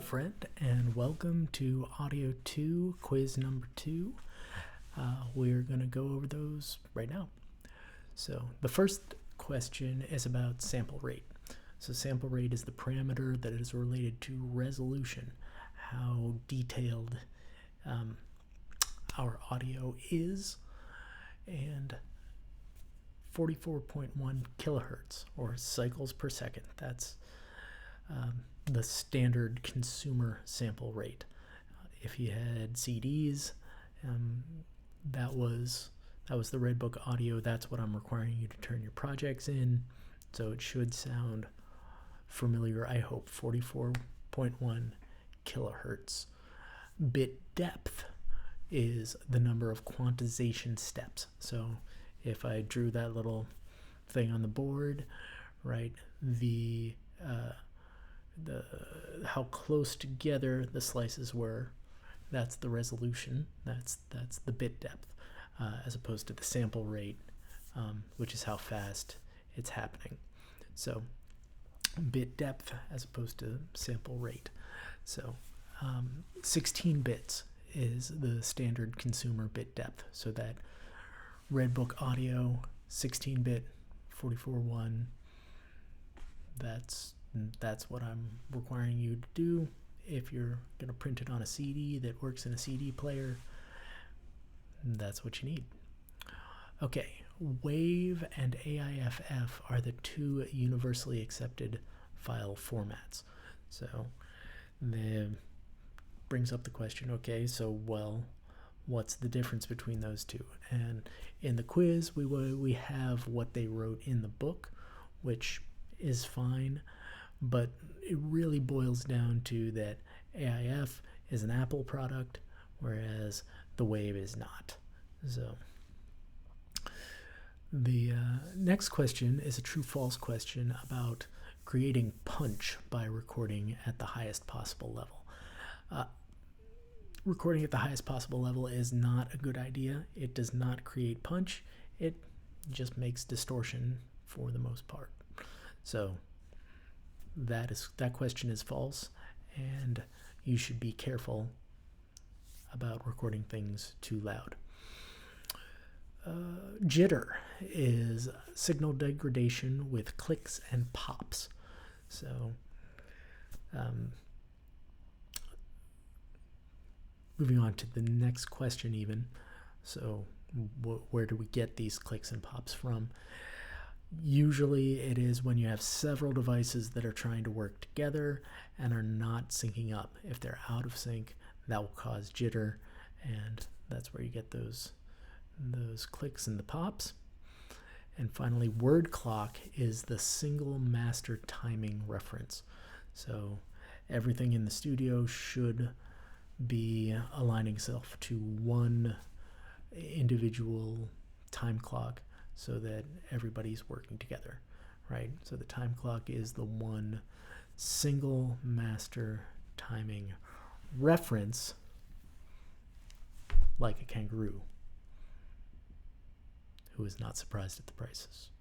friend, and welcome to Audio 2, quiz number 2. We're going to go over those right now. So the first question is about sample rate. So sample rate is the parameter that is related to resolution, how detailed our audio is, and 44.1 kilohertz, or cycles per second. That's the standard consumer sample rate. If you had CDs, that was the Redbook audio. That's what I'm requiring you to turn your projects in. So it should sound familiar, I hope. 44.1 kilohertz. Bit depth is the number of quantization steps. So if I drew that little thing on the board, right, the how close together the slices were, that's the resolution. That's the bit depth, as opposed to the sample rate, which is how fast it's happening. So bit depth as opposed to sample rate. So 16 bits is the standard consumer bit depth. So that Redbook audio, 16-bit, 44.1. That's what I'm requiring you to do. If you're going to print it on a CD that works in a CD player, that's what you need. Okay, WAV and AIFF are the two universally accepted file formats. So that brings up the question, okay, so what's the difference between those two? And in the quiz, we have what they wrote in the book, which is fine, but it really boils down to that AIF is an Apple product, whereas the WAV is not. So the next question is a true-false question about creating punch by recording at the highest possible level. Recording at the highest possible level is not a good idea. It does not create punch. It just makes distortion for the most part. So that question is false, and you should be careful about recording things too loud. Jitter is signal degradation with clicks and pops. So moving on to the next question even. So where do we get these clicks and pops from? Usually it is when you have several devices that are trying to work together and are not syncing up. If they're out of sync, that will cause jitter, and that's where you get those clicks and the pops. And finally, word clock is the single master timing reference. So everything in the studio should be aligning itself to one individual time clock so that everybody's working together, right? So the time clock is the one single master timing reference, like a kangaroo who is not surprised at the prices.